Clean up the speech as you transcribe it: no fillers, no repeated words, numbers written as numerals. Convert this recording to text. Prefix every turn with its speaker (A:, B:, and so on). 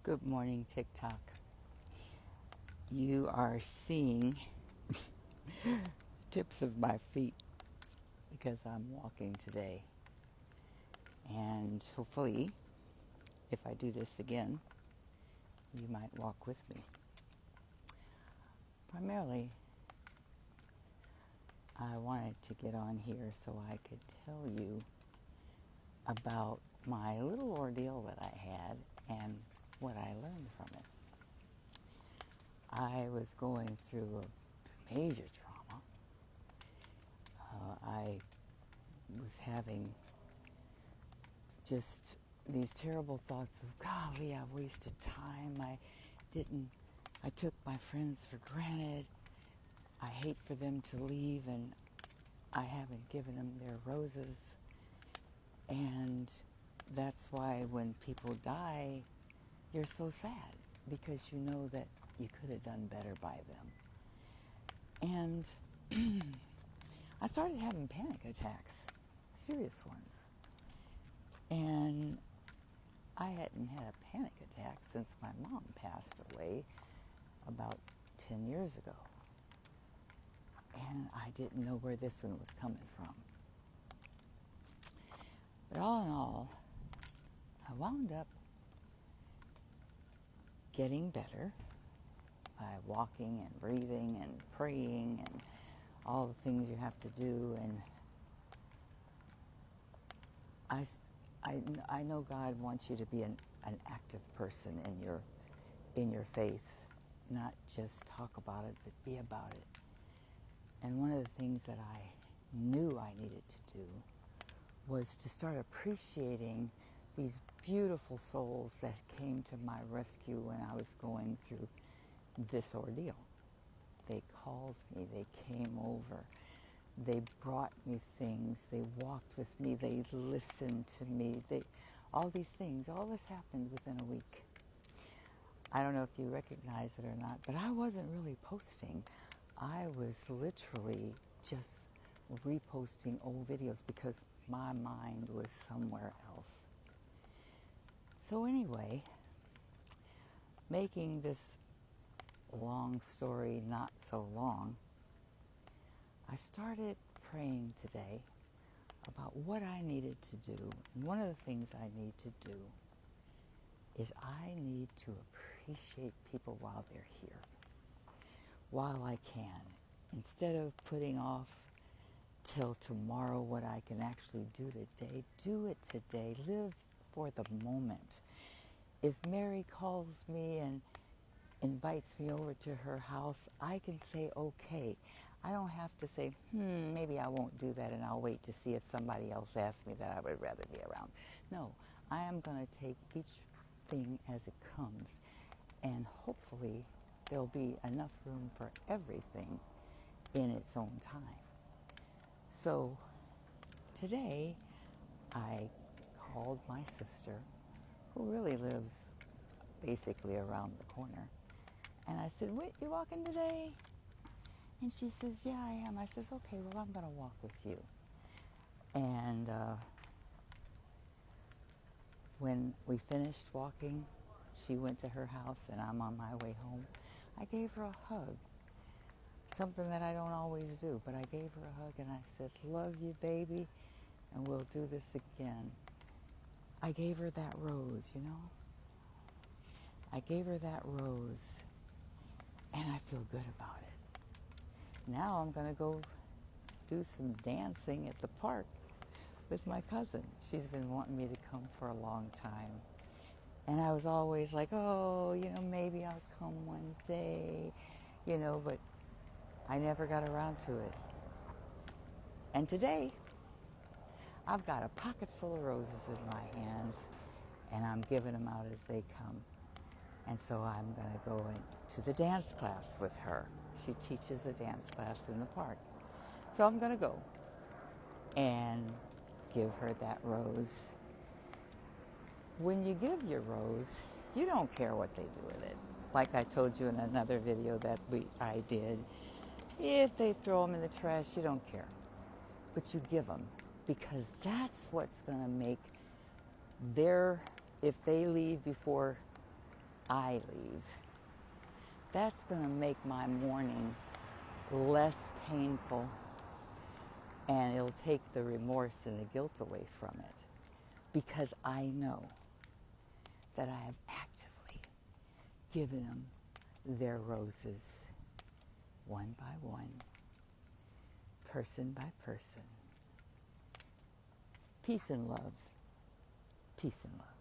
A: Good morning, TikTok. You are seeing tips of my feet because I'm walking today. And hopefully, if I do this again, you might walk with me. Primarily, I wanted to get on here so I could tell you about my little ordeal that I had and what I learned from it. I was going through a major trauma. I was having just these terrible thoughts of, golly, I wasted time. Didn't, I took my friends for granted. I hate for them to leave and I haven't given them their roses. And that's why when people die, you're so sad because you know that you could have done better by them. And I started having panic attacks, serious ones. And I hadn't had a panic attack since my mom passed away about 10 years ago. And I didn't know where this one was coming from. But all in all, I wound up getting better by walking and breathing and praying and all the things you have to do. And I know God wants you to be an active person in your faith, not just talk about it, but be about it. And one of the things that I knew I needed to do was to start appreciating these beautiful souls that came to my rescue when I was going through this ordeal. They called me, they came over, they brought me things, they walked with me, they listened to me, all these things, all this happened within a week. I don't know if you recognize it or not, but I wasn't really posting. I was literally just reposting old videos because my mind was somewhere else. So anyway, making this long story not so long, I started praying today about what I needed to do. And one of the things I need to do is I need to appreciate people while they're here, while I can, instead of putting off till tomorrow what I can actually do today. Do it today. Live for the moment. If Mary calls me and invites me over to her house, I can say, okay. I don't have to say, maybe I won't do that and I'll wait to see if somebody else asks me that I would rather be around. No, I am going to take each thing as it comes, and hopefully there'll be enough room for everything in its own time. So today I called my sister, who really lives basically around the corner, and I said, wait, you walking today? And she says, yeah, I am. I says, okay, well, I'm going to walk with you. And when we finished walking, she went to her house and I'm on my way home. I gave her a hug, something that I don't always do, but I gave her a hug and I said, love you, baby, and we'll do this again. I gave her that rose, you know? I gave her that rose and I feel good about it. Now I'm going to go do some dancing at the park with my cousin. She's been wanting me to come for a long time. And I was always like, oh, maybe I'll come one day, but I never got around to it. And today, I've got a pocket full of roses in my hands, and I'm giving them out as they come. And so I'm going to go into the dance class with her. She teaches a dance class in the park. So I'm going to go and give her that rose. When you give your rose, you don't care what they do with it. Like I told you in another video that I did, if they throw them in the trash, you don't care. But you give them, because that's what's going to make if they leave before I leave. That's going to make my morning less painful, and it'll take the remorse and the guilt away from it, because I know that I have actively given them their roses, one by one, person by person. Peace and love. Peace and love.